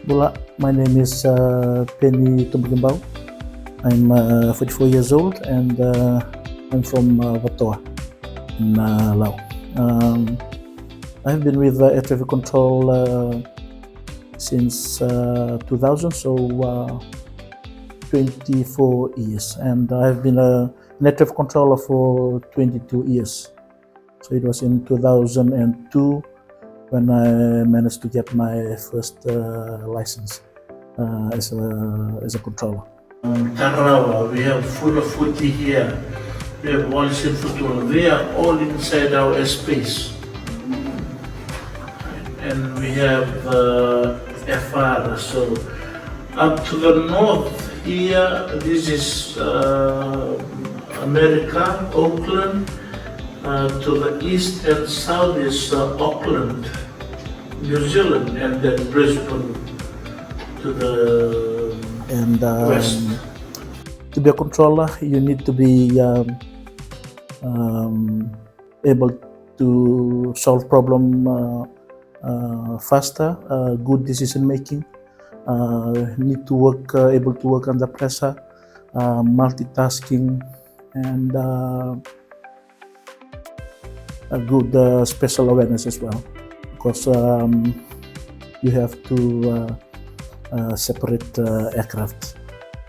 Bula, my name is Penny Tumbukimbao. I'm 44 years old and I'm from Watoa in Laos. I've been with air traffic control since 2000, so 24 years, and I've been a air traffic controller for 22 years. So it was in 2002 when I managed to get my first license as a controller. Tarawa, we have full of footy here. We have walls in football. They are all inside our airspace. And we have FR. So up to the north here, this is America, Auckland. To the east and south is Auckland, New Zealand, and then Brisbane to the west. To be a controller, you need to be able to solve problem faster, good decision making. Need to work, able to work under pressure, multitasking, and a good special awareness as well, because you have to separate aircraft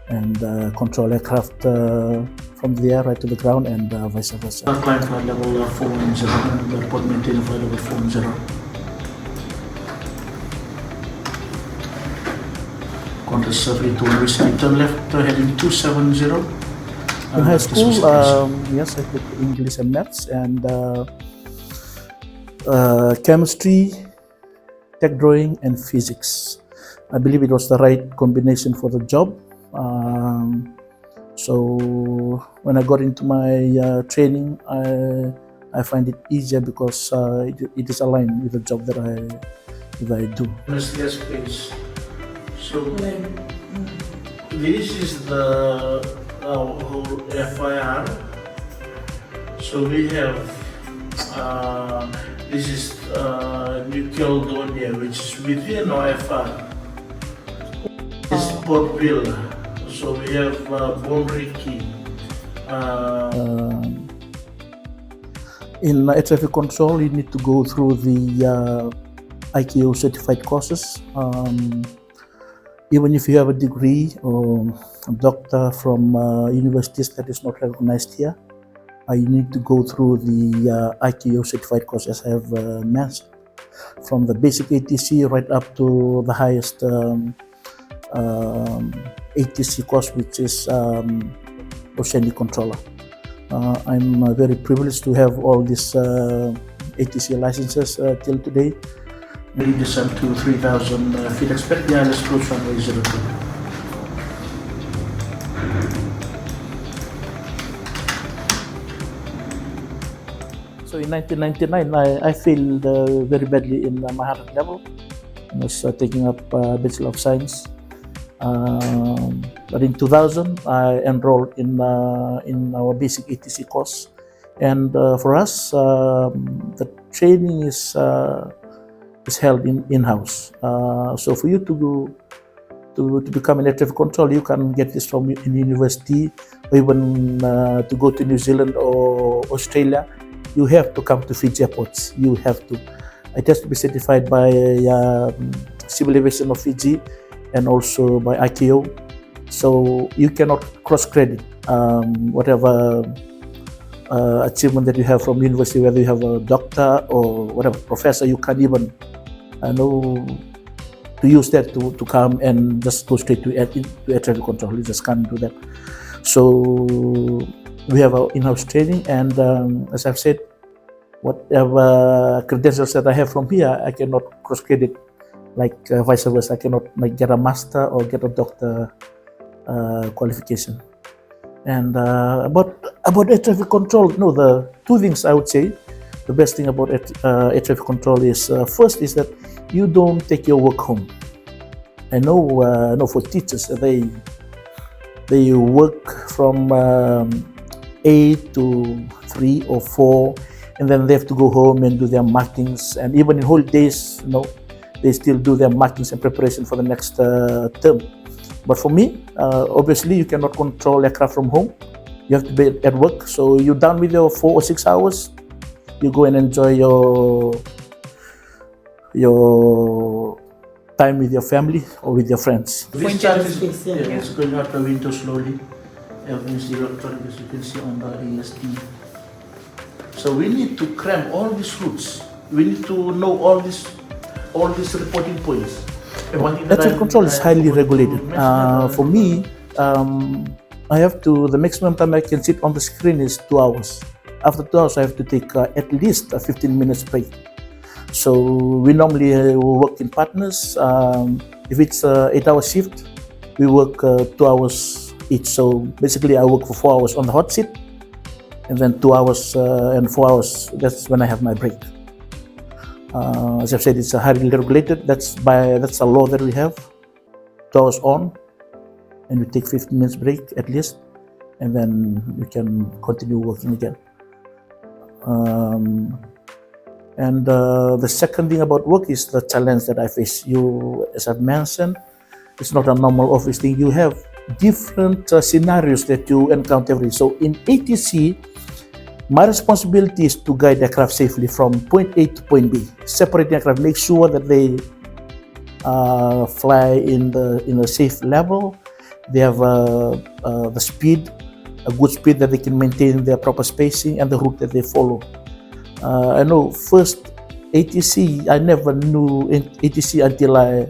and control aircraft from the air right to the ground and vice versa. Climb flight level 410 and report maintain flight level 410. Contact survey to whiskey, turn left heading 270. In high school, yes, I took English and maths and chemistry, tech drawing, and physics. I believe it was the right combination for the job. So when I got into my training, I find it easier because it is aligned with the job that I do. Space. So this is the whole FIR. So we have this is New Caledonia, which is within our FR. This is Portville. So we have Bonriki. In air traffic control, you need to go through the ICAO certified courses. Even if you have a degree or a doctor from universities that is not recognized here, you need to go through the ICAO certified courses I have mentioned, from the basic ATC right up to the highest ATC course, which is Oceanic Controller. I'm very privileged to have all these ATC licenses till today. We descend to 3,000 feet. Expect the ILS approach runway 02. So in 1999, I failed very badly in my 100 level. I was taking up Bachelor of Science. But in 2000, I enrolled in our basic ATC course. And for us, the training is held in-house. So for you to become an air traffic controller, you can get this from in university, or even to go to New Zealand or Australia. You have to come to Fiji airports. You have to. It has to be certified by Civil Aviation of Fiji and also by ICAO. So you cannot cross-credit whatever achievement that you have from university, whether you have a doctor or whatever professor. You can't even know to use that to come and just go straight to air traffic control. You just can't do that. So we have our in-house training, and as I've said, whatever credentials that I have from here, I cannot cross-credit like vice versa. I cannot like get a master or get a doctor qualification. And about air traffic control, no, the two things I would say, the best thing about air traffic control is first is that you don't take your work home. I know for teachers, they work from 8 to 3 or 4, and then they have to go home and do their markings. And even in holidays, they still do their markings and preparation for the next term. But for me, obviously, you cannot control aircraft from home. You have to be at work. So you're done with your 4 or 6 hours. You go and enjoy your time with your family or with your friends. This chart is it's going out the window slowly. Everything is electronic, as you can see on the AST. So we need to cram all these routes. We need to know all these reporting points. Air traffic control is highly regulated. For me, the maximum time I can sit on the screen is 2 hours. After 2 hours, I have to take at least a 15 minutes break. So we normally work in partners. If it's an 8-hour shift, we work 2 hours each. So basically, I work for 4 hours on the hot seat, and then 2 hours and 4 hours. That's when I have my break. As I've said, it's highly regulated. That's a law that we have. 2 hours on, and we take 15 minutes break at least, and then we can continue working again. The second thing about work is the challenge that I face. As I've mentioned, it's not a normal office thing. You have different scenarios that you encounter every day. So in ATC, my responsibility is to guide aircraft safely from point A to point B. Separate aircraft, make sure that they fly in a safe level. They have the speed, a good speed that they can maintain their proper spacing and the route that they follow. I know first ATC, I never knew ATC until I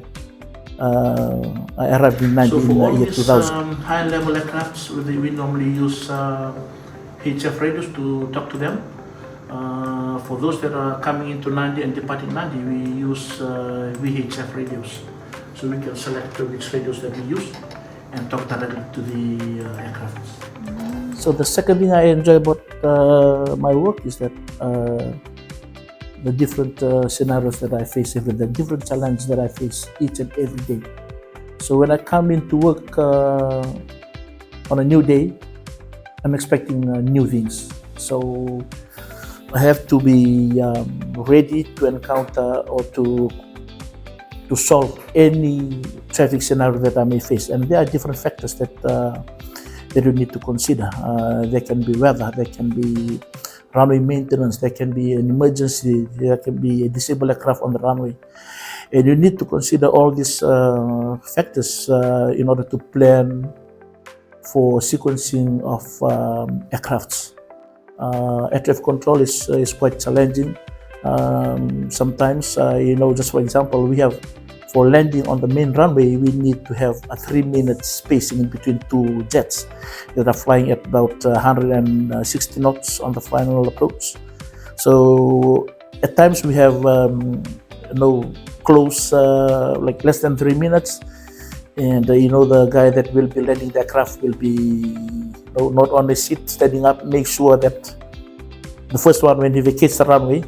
arrived in So for all year these 2000. high-level aircrafts, we normally use HF radios to talk to them. For those that are coming into Nandi and departing Nandi, we use VHF radios. So we can select which radios that we use and talk directly to the aircraft. So the second thing I enjoy about my work is that the different scenarios that I face, the different challenges that I face each and every day. So when I come into work on a new day, I'm expecting new things. So I have to be ready to encounter or to solve any traffic scenario that I may face. And there are different factors that you need to consider. There can be weather, there can be runway maintenance, there can be an emergency, there can be a disabled aircraft on the runway. And you need to consider all these factors in order to plan for sequencing of aircrafts. Air traffic control is quite challenging. Sometimes, just for example, we have for landing on the main runway, we need to have a 3-minute spacing in between two jets that are flying at about 160 knots on the final approach. So at times we have close, like less than 3 minutes, and the guy that will be landing the aircraft will be not on the seat, standing up, make sure that the first one, when he vacates the runway,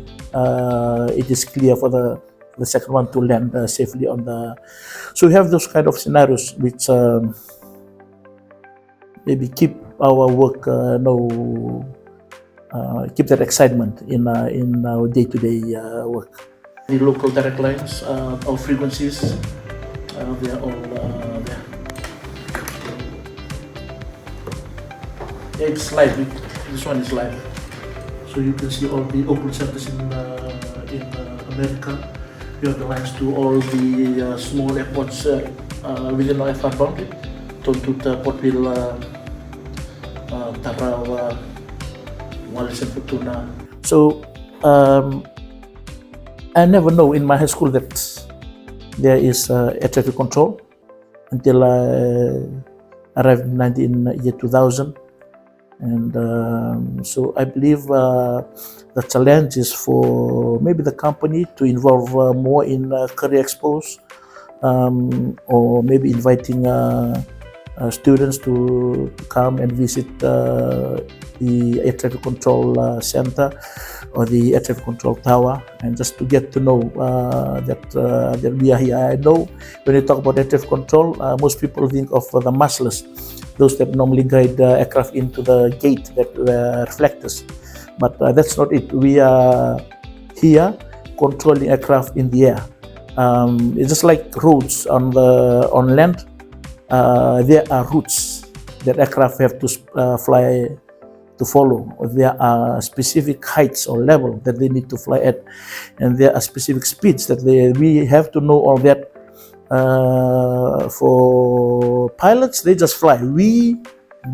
it is clear for the second one to land safely on the. So we have those kind of scenarios which maybe keep our work, keep that excitement in our day-to-day work. The local direct lines, all frequencies, they are all there. Yeah, it's live. This one is live. So you can see all the open centers in America. We have the lines to all the small airports within our FR boundary, Tontut, Portville, Tarawa, Wallis and Futuna. So I never know in my high school that there is air traffic control until I arrived in year 2000. And so I believe the challenge is for maybe the company to involve more in career expos, or maybe inviting students to come and visit the air traffic control center or the air traffic control tower, and just to get to know that we are here. I know when you talk about air traffic control, most people think of the musclers, those that normally guide the aircraft into the gate, that reflectors. But that's not it. We are here controlling aircraft in the air. It's just like roads on land. There are routes that aircraft have to fly to follow. There are specific heights or level that they need to fly at, and there are specific speeds that we have to know all that. For pilots, they just fly. We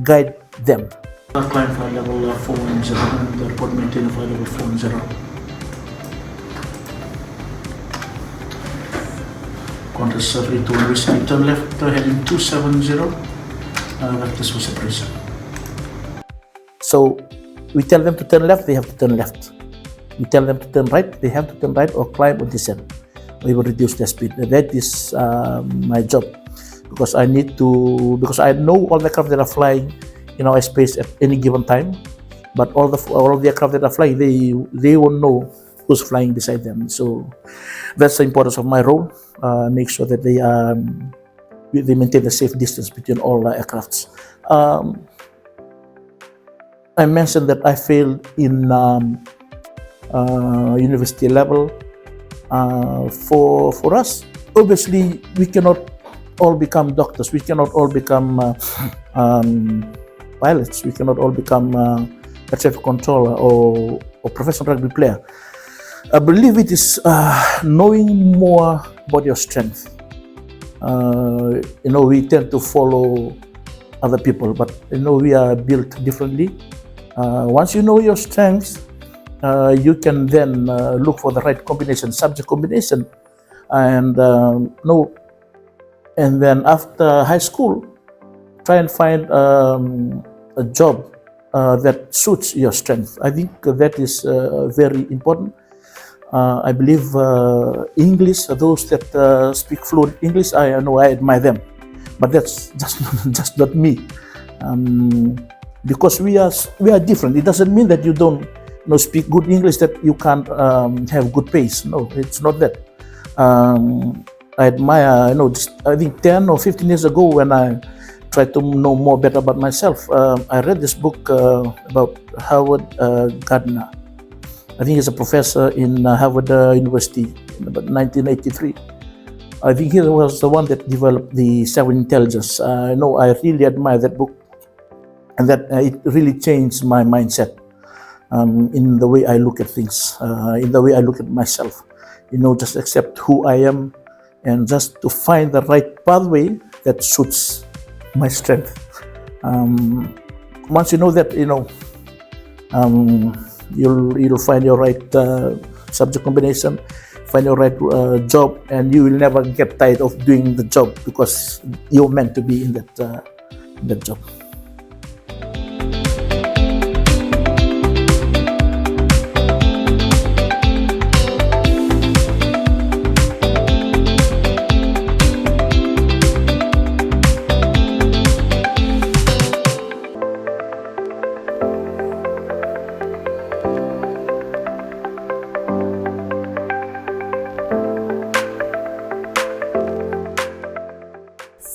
guide them. Climb flight level 410 and the report maintain flight level 410. Qantas 321 whiskey, turn left, heading 270, vectors for separation. So we tell them to turn left, they have to turn left. We tell them to turn right, they have to turn right or climb or descend. We will reduce their speed. That is my job, because I know all the aircraft that are flying in our space at any given time, but all of the aircraft that are flying, they won't know who's flying beside them. So that's the importance of my role. Make sure that they maintain a safe distance between all the aircrafts. I mentioned that I failed in university level. For us, obviously, we cannot all become doctors. We cannot all become pilots. We cannot all become air traffic controller or professional rugby player. I believe it is knowing more about your strength. We tend to follow other people, but we are built differently. Once you know your strengths, you can then look for the right combination, subject combination, and and then after high school, try and find a job that suits your strength. I think that is very important. I believe English, those that speak fluent English, I admire them, but that's just not me. Because we are different. It doesn't mean that you don't speak good English, that you can't have good pace. No, it's not that. I admire, I think 10 or 15 years ago, when I tried to know more better about myself, I read this book about Howard Gardner. I think he's a professor in Harvard University in about 1983. I think he was the one that developed the 7 intelligence. I really admire that book, and that it really changed my mindset in the way I look at things, in the way I look at myself. Just accept who I am, and just to find the right pathway that suits my strength. Once you know that, you'll find your right subject combination, find your right job, and you will never get tired of doing the job, because you're meant to be in that job.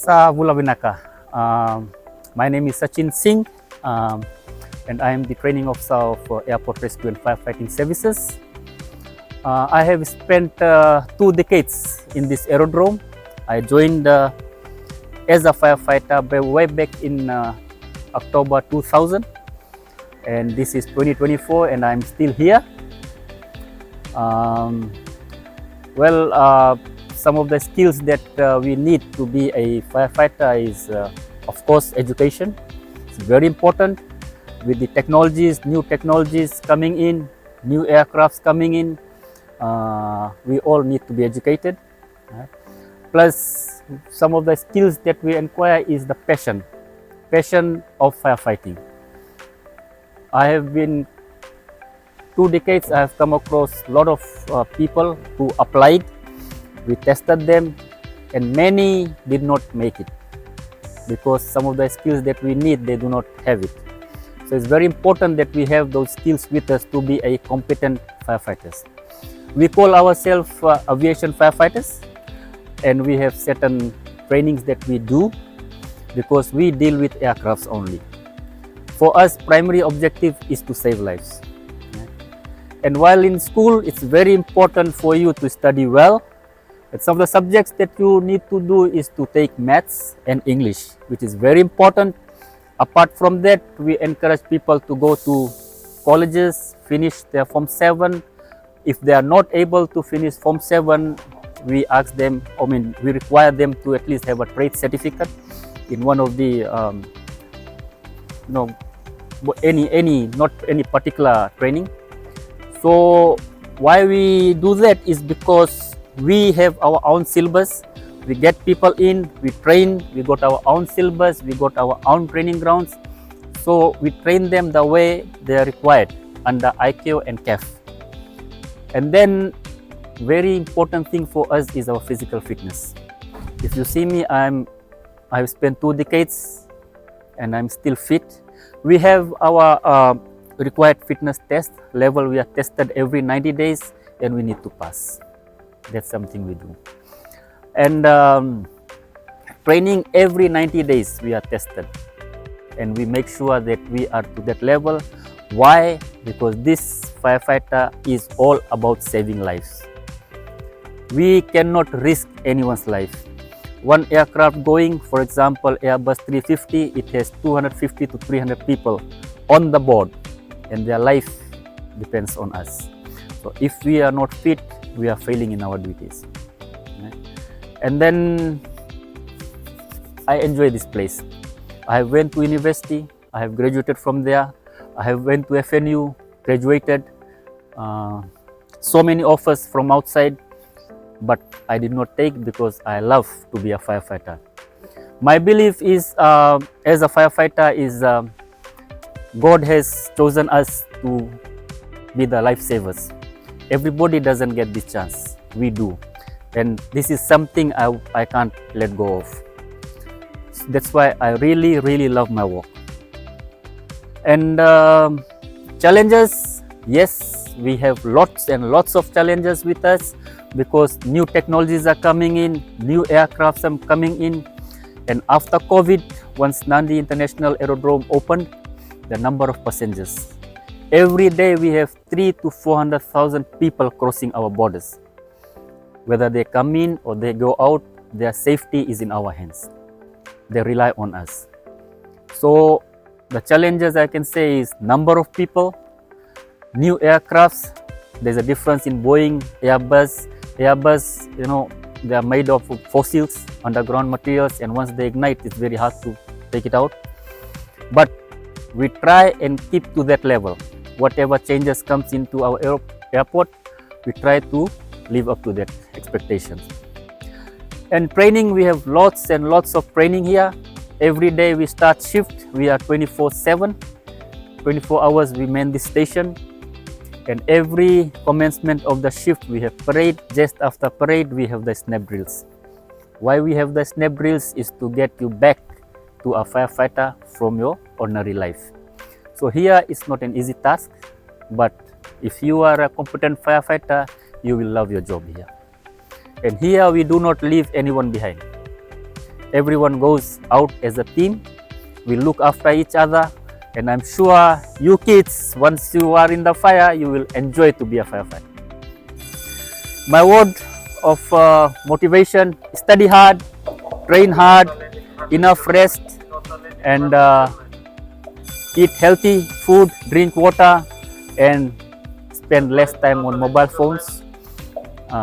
Sa Bulawinaka. My name is Sachin Singh, and I am the training officer for Airport Rescue and Firefighting Services. I have spent 2 decades in this aerodrome. I joined as a firefighter way back in October 2000, and this is 2024, and I'm still here. Some of the skills that we need to be a firefighter is, of course, education. It's very important. With the technologies, new technologies coming in, new aircrafts coming in, we all need to be educated. Plus, some of the skills that we acquire is the passion of firefighting. I have been 2 decades, I have come across a lot of people who applied. We tested them, and many did not make it, because some of the skills that we need, they do not have it. So it's very important that we have those skills with us to be a competent firefighters. We call ourselves aviation firefighters, and we have certain trainings that we do, because we deal with aircrafts only. For us, primary objective is to save lives. And while in school, it's very important for you to study well, And some of the subjects that you need to do is to take maths and English, which is very important. Apart from that, we encourage people to go to colleges, finish their Form 7. If they are not able to finish Form 7, we ask them, we require them to at least have a trade certificate in one of the, not any particular training. So why we do that is because we have our own syllabus. We get people in, we train, we got our own syllabus, we got our own training grounds. So we train them the way they are required under IQ and CAF. And then very important thing for us is our physical fitness. If you see me, I've spent 2 decades and I'm still fit. We have our required fitness test level. We are tested every 90 days and we need to pass. That's something we do. And training every 90 days we are tested and we make sure that we are to that level. Why? Because this firefighter is all about saving lives. We cannot risk anyone's life. One aircraft going, for example, Airbus 350, it has 250 to 300 people on the board and their life depends on us. So if we are not fit, we are failing in our duties. And then I enjoy this place. I went to university, I have graduated from there. I have went to FNU, graduated. So many offers from outside, but I did not take because I love to be a firefighter. My belief is, as a firefighter, is God has chosen us to be the lifesavers. Everybody doesn't get this chance. We do. And this is something I can't let go of. That's why I really, really love my work. And challenges, yes, we have lots and lots of challenges with us because new technologies are coming in, new aircrafts are coming in. And after COVID, once Nandi International Aerodrome opened, the number of passengers. Every day we have 300,000 to 400,000 people crossing our borders. Whether they come in or they go out, their safety is in our hands. They rely on us. So the challenges I can say is number of people, new aircrafts. There's a difference in Boeing, Airbus. Airbus, they are made of fossils, underground materials, and once they ignite, it's very hard to take it out. But we try and keep to that level. Whatever changes comes into our airport, we try to live up to that expectations. And training, we have lots and lots of training here. Every day we start shift, we are 24/7, 24 hours we man this station. And every commencement of the shift, we have parade. Just after parade, we have the snap drills. Why we have the snap drills is to get you back to a firefighter from your ordinary life. So here it's not an easy task, but if you are a competent firefighter, you will love your job here. And here we do not leave anyone behind. Everyone goes out as a team. We look after each other. And I'm sure you kids, once you are in the fire, you will enjoy to be a firefighter. My word of motivation: study hard, train hard, enough rest, and eat healthy food, drink water, and spend less time on mobile phones.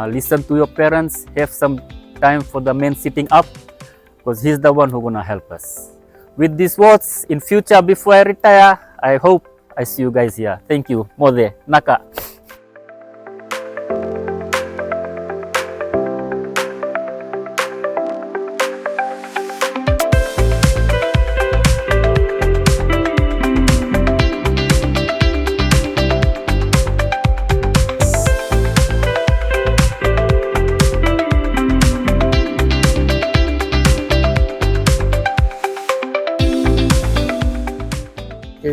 Listen to your parents, have some time for the man sitting up, because he's the one who's gonna help us. With these words, in future, before I retire, I hope I see you guys here. Thank you. Mode, Naka.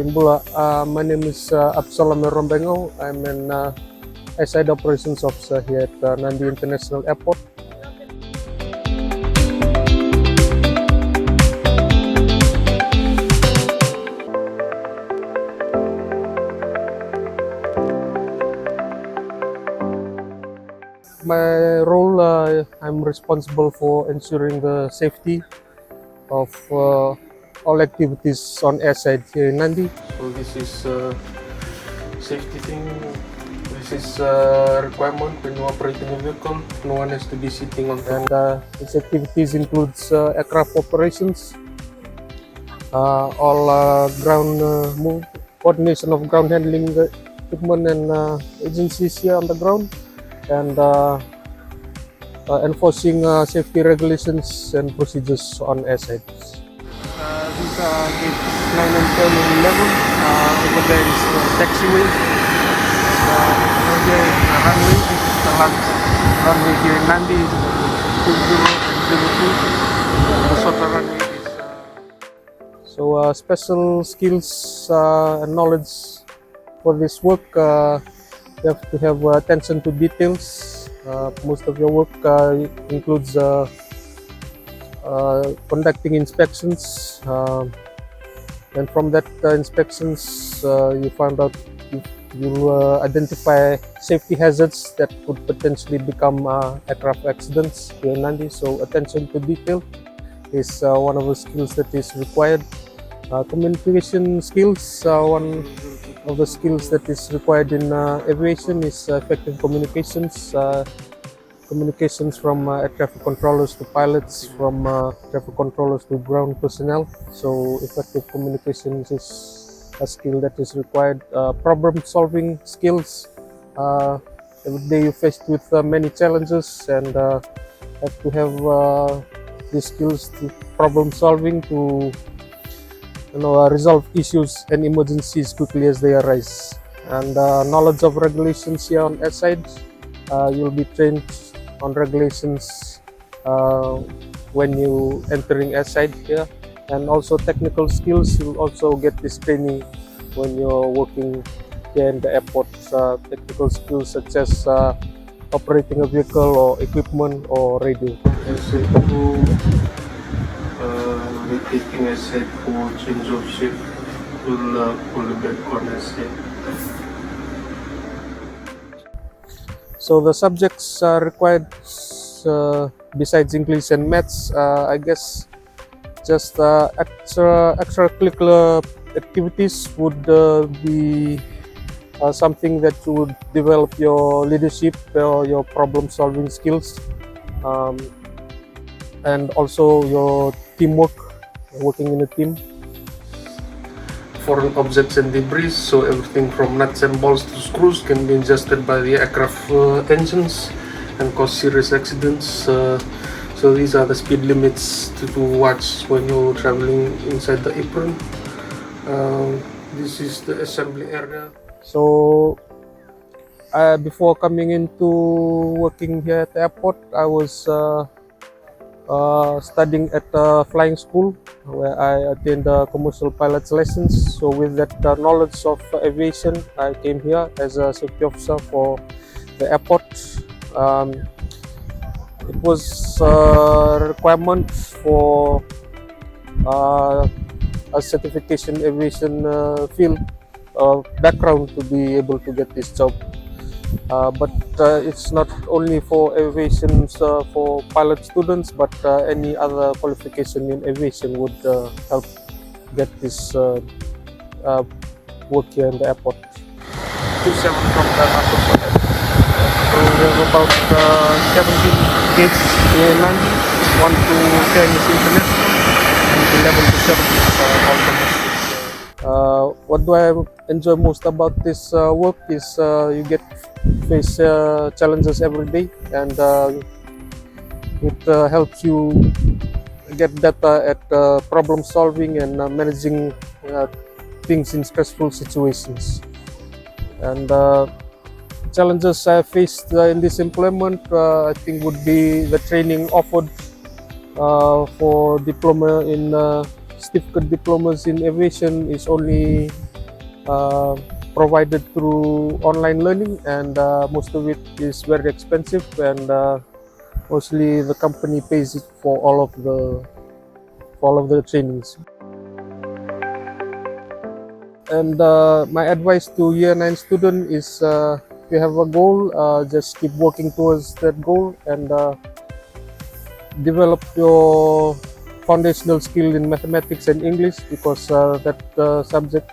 Mbula, my name is Absalom Rombengo. I'm an SID operations officer here at Nandi International Airport. My role, I'm responsible for ensuring the safety of all activities on airside here in Nandi. So this is safety thing. This is a requirement when you're operating a vehicle. No one has to be sitting on. And these activities includes aircraft operations, all ground coordination of ground handling equipment and agencies here on the ground, and enforcing safety regulations and procedures on airsides. These are gates 9 and 10 and 11. Over there is the taxiway. Over here is the runway. This is the last runway here in Nandi. 20 and 02. The shorter runway is. So special skills and knowledge for this work. You have to have attention to details. Most of your work includes conducting inspections, and from that inspections you find out if you identify safety hazards that could potentially become aircraft accidents here in Nandi. So attention to detail is one of the skills that is required. Communication skills, one of the skills that is required in aviation is effective communications. Communications from air traffic controllers to pilots, from traffic controllers to ground personnel. So effective communications is a skill that is required. Problem solving skills. Every day you're faced with many challenges and have to have these skills to problem solving to resolve issues and emergencies quickly as they arise. And knowledge of regulations here on airside. You'll be trained on regulations when you entering airside here, and also technical skills. You'll also get this training when you're working here in the airport. Technical skills such as operating a vehicle or equipment or radio. Taking a set for change of shift will pull back on a set. So the subjects required besides English and Maths, I guess just extracurricular activities would be something that you would develop your leadership or your problem solving skills, and also your teamwork, working in a team. Foreign objects and debris, so everything from nuts and bolts to screws can be adjusted by the aircraft engines and cause serious accidents. So these are the speed limits to watch when you're traveling inside the apron. This is the assembly area. So before coming into working here at the airport, I was studying at a flying school where I attained commercial pilot's license. So with that knowledge of aviation, I came here as a safety officer for the airport. It was a requirement for a certification aviation field background to be able to get this job. But it's not only for aviation for pilot students, but any other qualification in aviation would help get this work here in the airport. 27 from the associate. So we have about 17 gates in Nandi, 1 to 10 is international, and 11 to 7 is all domestic. What do I enjoy most about this work is you get face challenges every day, and it helps you get better at problem solving and managing things in stressful situations. And challenges I faced in this employment, I think, would be the training offered for diploma in certificate diplomas in aviation is only provided through online learning, and most of it is very expensive, and mostly the company pays it for all of the trainings. And my advice to year 9 student is, if you have a goal, just keep working towards that goal, and develop your foundational skill in mathematics and English, because that subject,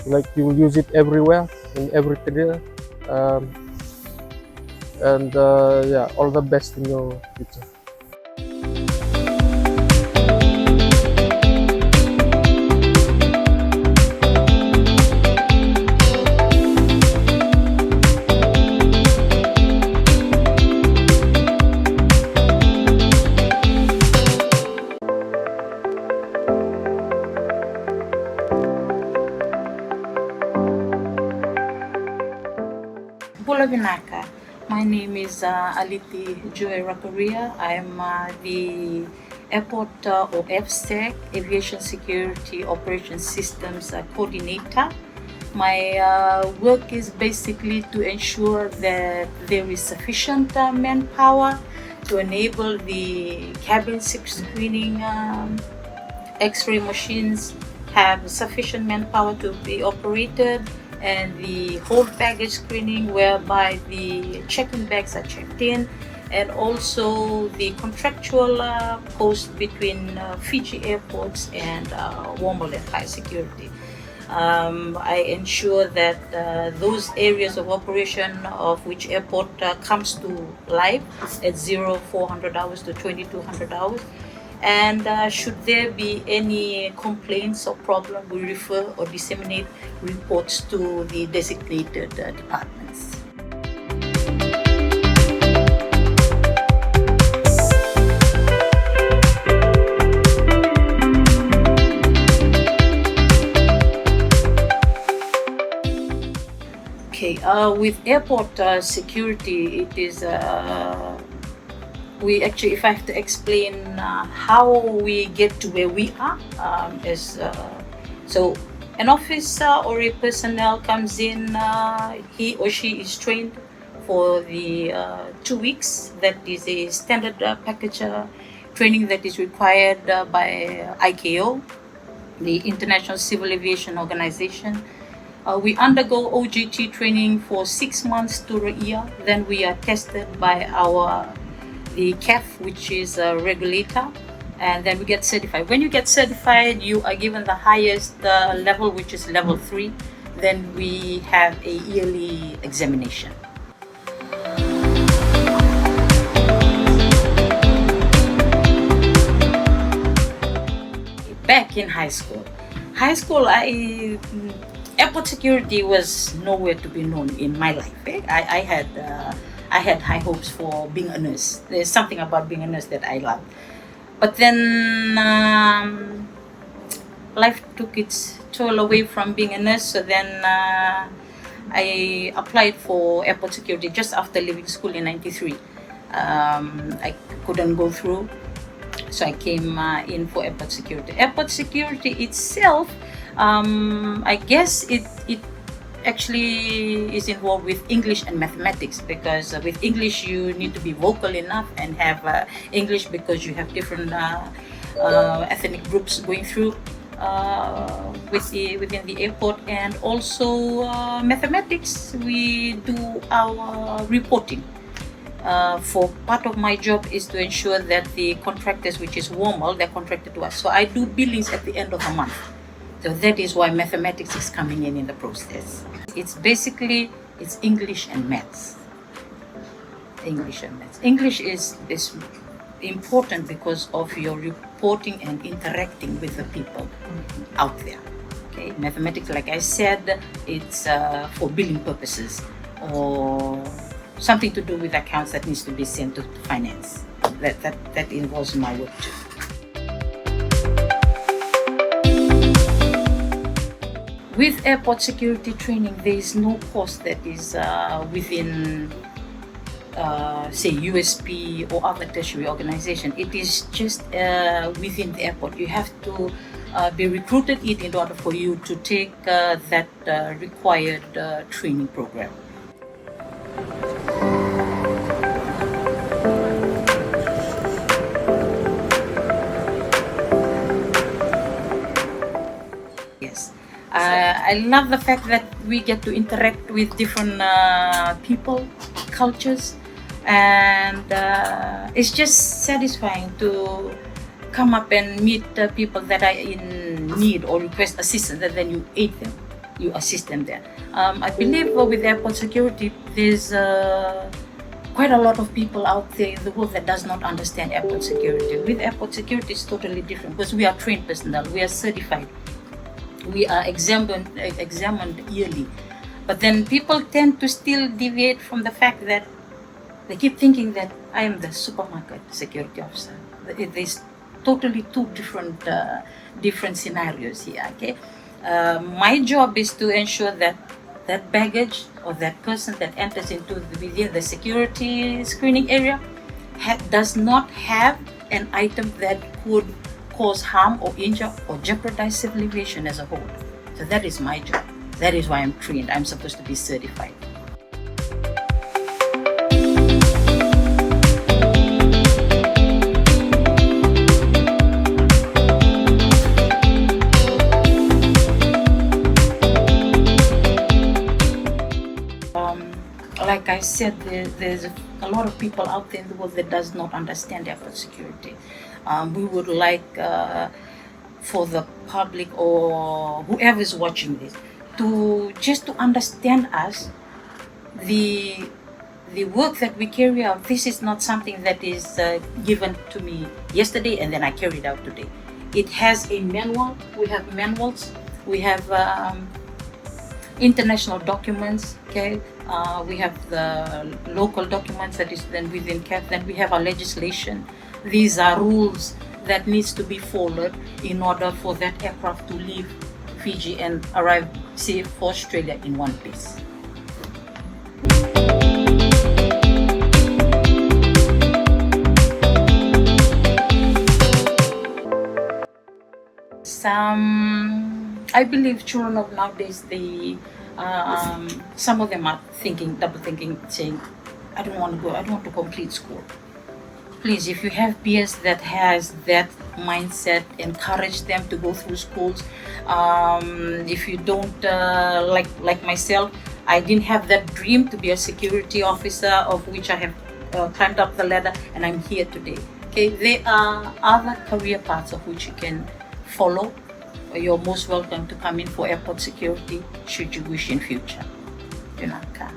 like, you will use it everywhere in every career. Um, and yeah, all the best in your future. Bula Vinaka. My name is Aliti Joy Rakaria. I'm the Airport or RSEC Aviation Security Operations Systems Coordinator. My work is basically to ensure that there is sufficient manpower to enable the cabin screening X-ray machines have sufficient manpower to be operated, and the hold baggage screening whereby the check-in bags are checked in, and also the contractual post between Fiji Airports and Wombol and High Security. I ensure that those areas of operation of which airport comes to live at 0400 hours to 2200 hours. And should there be any complaints or problem, we refer or disseminate reports to the designated departments. Okay, with airport security, it is we actually, if I have to explain how we get to where we are, so an officer or a personnel comes in, he or she is trained for the 2 weeks. That is a standard package training that is required by ICAO, the International Civil Aviation Organization. We undergo OJT training for 6 months to a year. Then we are tested by the CAF, which is a regulator, and then we get certified. When you get certified, you are given the highest level, which is level 3. Then we have a yearly examination. Back in high school, airport security was nowhere to be known in my life. I had high hopes for being a nurse. There's something about being a nurse that I love. But then life took its toll away from being a nurse. So then I applied for airport security just after leaving school in '93. I couldn't go through, so I came in for airport security. Airport security itself, I guess it actually is involved with English and mathematics, because with English you need to be vocal enough and have English, because you have different ethnic groups going through within the airport. And also mathematics, we do our reporting. For part of my job is to ensure that the contractors, which is Wombol, they're contracted to us. So I do billings at the end of the month. So that is why mathematics is coming in the process. It's basically, it's English and maths. English and maths. English is important because of your reporting and interacting with the people out there. Okay, mathematics, like I said, it's for billing purposes or something to do with accounts that needs to be sent to finance. That involves my work too. With airport security training, there is no course that is within, say, USP or other tertiary organization. It is just within the airport. You have to be recruited in order for you to take that required training program. Yes. I love the fact that we get to interact with different people, cultures, and it's just satisfying to come up and meet people that are in need or request assistance, and then you aid them, you assist them there. I believe with airport security, there's quite a lot of people out there in the world that does not understand airport security. With airport security, it's totally different because we are trained personnel, we are certified, we are examined yearly. But then people tend to still deviate from the fact that they keep thinking that I am the supermarket security officer. There's totally two different scenarios here. Okay, my job is to ensure that that baggage or that person that enters within the security screening area does not have an item that could cause harm or injure or jeopardize civil aviation as a whole. So that is my job. That is why I'm trained. I'm supposed to be certified. Like I said, there's a lot of people out there in the world that does not understand airport security. We would like for the public or whoever is watching this to understand us, the work that we carry out. This is not something that is given to me yesterday and then I carried out today. It has a manual. We have manuals. We have international documents. Okay, we have the local documents that is then within CAF. Then we have our legislation. These are rules that needs to be followed in order for that aircraft to leave Fiji and arrive safe for Australia in one piece. I believe children of nowadays, some of them are double thinking, saying, I don't want to go, I don't want to complete school. Please, if you have peers that has that mindset, encourage them to go through schools. If you don't, like myself, I didn't have that dream to be a security officer, of which I have climbed up the ladder and I'm here today. Okay, there are other career paths of which you can follow. You're most welcome to come in for airport security should you wish in future. Junaka.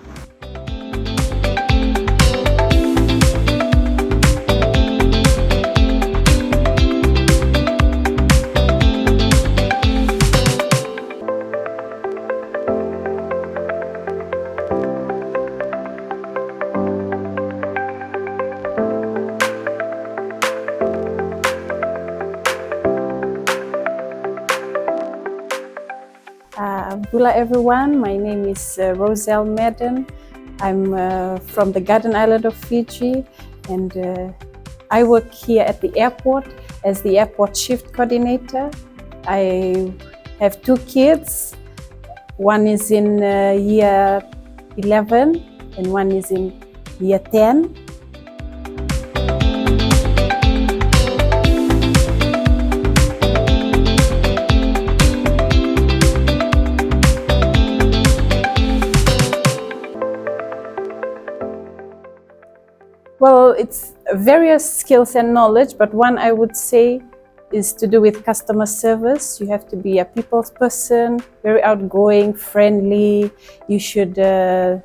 Bula everyone, my name is Roselle Madden. I'm from the Garden Island of Fiji, and I work here at the airport as the airport shift coordinator. I have two kids. One is in year 11 and one is in year 10. Well, it's various skills and knowledge, but one I would say is to do with customer service. You have to be a people's person, very outgoing, friendly. You should know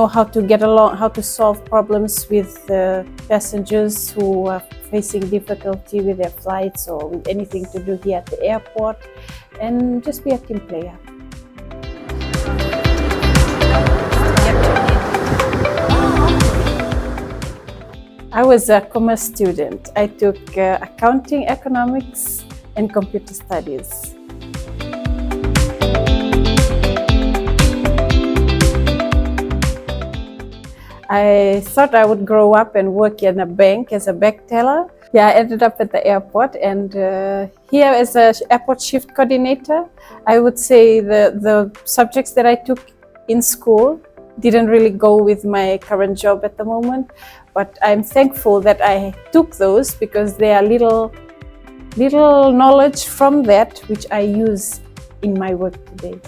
how to get along, how to solve problems with passengers who are facing difficulty with their flights or with anything to do here at the airport, and just be a team player. I was a commerce student. I took accounting, economics, and computer studies. I thought I would grow up and work in a bank as a bag teller. Yeah, I ended up at the airport, and here as an airport shift coordinator, I would say the subjects that I took in school didn't really go with my current job at the moment, but I'm thankful that I took those because there are little knowledge from that which I use in my work today.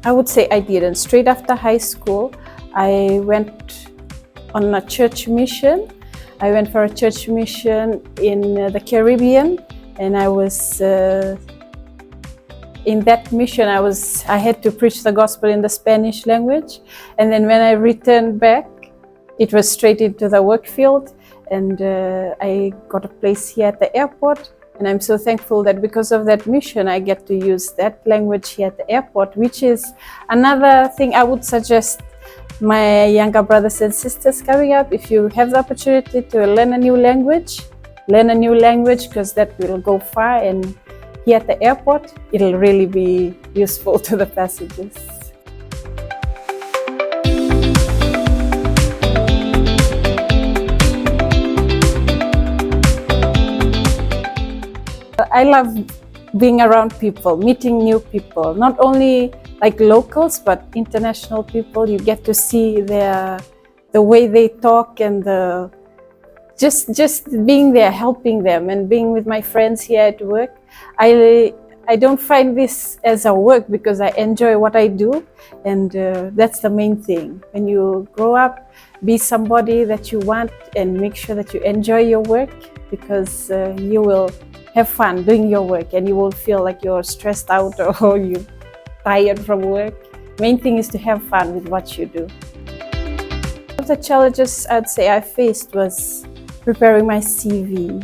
I would say I didn't. Straight after high school, I went on a church mission. I went for a church mission in the Caribbean, and I was in that mission. I had to preach the gospel in the Spanish language, and then when I returned back, it was straight into the work field, and I got a place here at the airport. And I'm so thankful that because of that mission, I get to use that language here at the airport, which is another thing I would suggest my younger brothers and sisters coming up. If you have the opportunity to learn a new language because that will go far, and here at the airport, it'll really be useful to the passengers. I love being around people, meeting new people, not only like locals, but international people. You get to see the way they talk, and just being there, helping them, and being with my friends here at work. I don't find this as a work because I enjoy what I do, and that's the main thing. When you grow up, be somebody that you want, and make sure that you enjoy your work, because you will have fun doing your work, and you won't feel like you're stressed out or you're tired from work. Main thing is to have fun with what you do. One of the challenges I'd say I faced was preparing my CV.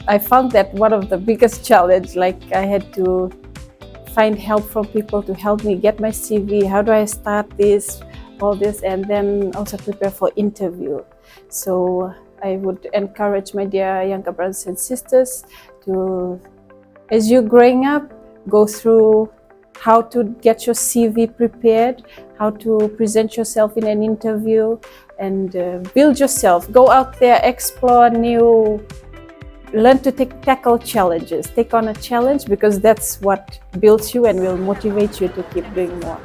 I found that one of the biggest challenge. Like, I had to find help from people to help me get my CV. How do I start this, all this, and then also prepare for interview. So I would encourage my dear younger brothers and sisters to, as you're growing up, go through how to get your CV prepared, how to present yourself in an interview, and build yourself. Go out there, explore new, learn to tackle challenges. Take on a challenge, because that's what builds you and will motivate you to keep doing more.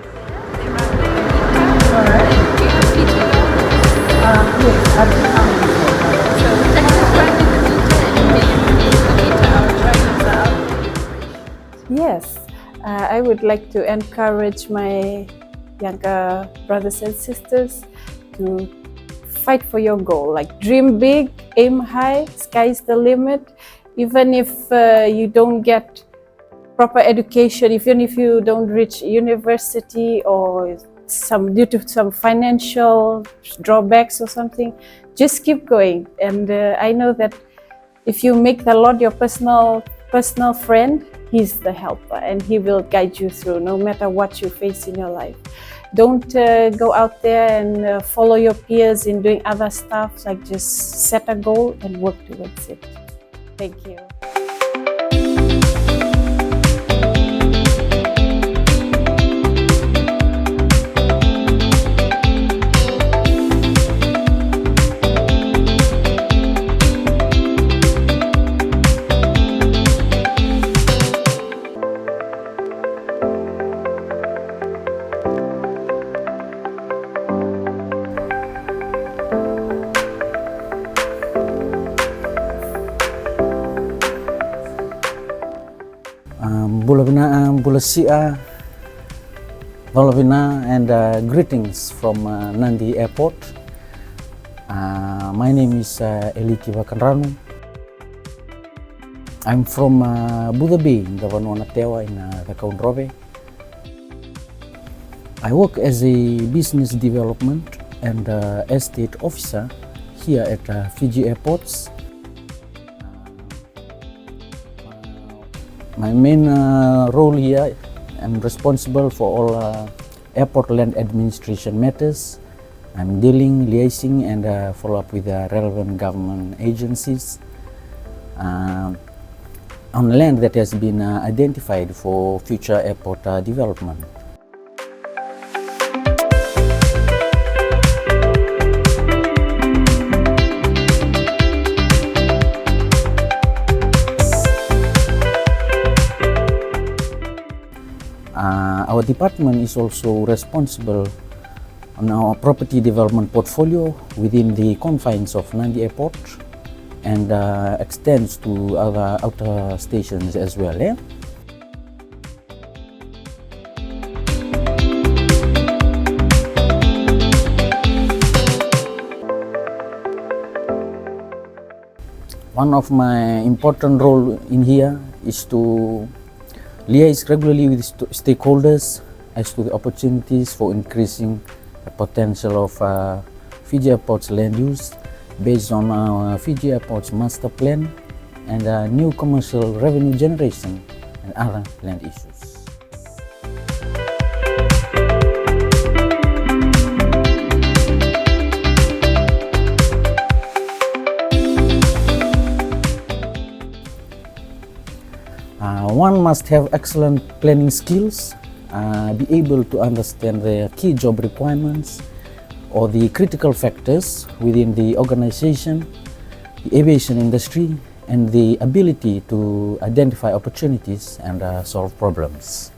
Yes, I would like to encourage my younger brothers and sisters to fight for your goal. Like, dream big, aim high, sky's the limit. Even if you don't get proper education, even if you don't reach university, or due to some financial drawbacks or something, just keep going. And I know that if you make the Lord your personal friend, He's the helper, and He will guide you through no matter what you face in your life. Don't go out there and follow your peers in doing other stuff. Like, just set a goal and work towards it. Thank you. Bulasia, Valovina, and greetings from Nandi Airport. My name is Eliki Vakanranu. I'm from Buda Bay, in the Vanua Tewa in the Kaunrove. I work as a business development and estate officer here at Fiji Airports. My main role here, I'm responsible for all airport land administration matters. I'm liaising and follow up with the relevant government agencies on land that has been identified for future airport development. Our department is also responsible on our property development portfolio within the confines of Nandi Airport and extends to other outer stations as well. One of my important role in here is to liaise regularly with stakeholders as to the opportunities for increasing the potential of Fiji Airports land use based on our Fiji Airports master plan and new commercial revenue generation and other land issues. One must have excellent planning skills, be able to understand the key job requirements or the critical factors within the organization, the aviation industry, and the ability to identify opportunities and solve problems.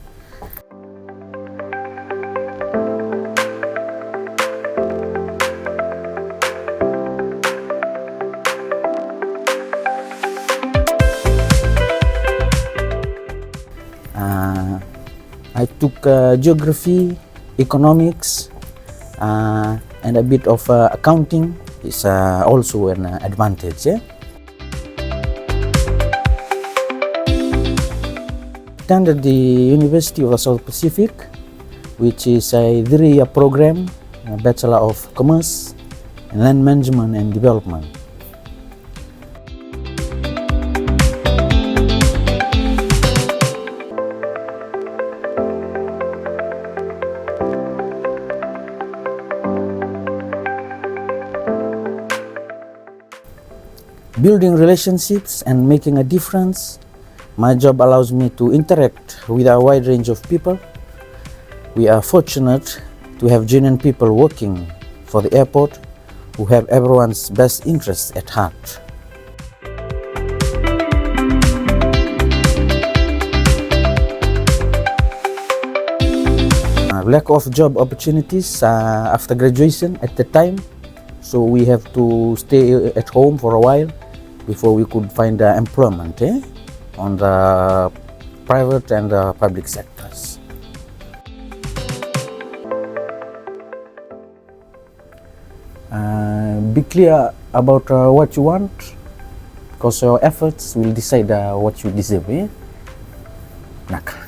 I took geography, economics, and a bit of accounting is also an advantage. Attended the University of the South Pacific, which is a 3-year program, a Bachelor of Commerce in Land Management and Development. Building relationships and making a difference. My job allows me to interact with a wide range of people. We are fortunate to have genuine people working for the airport who have everyone's best interests at heart. Lack of job opportunities after graduation at the time, so we have to stay at home for a while before we could find employment on the private and public sectors. Be clear about what you want, because your efforts will decide what you deserve. Naka.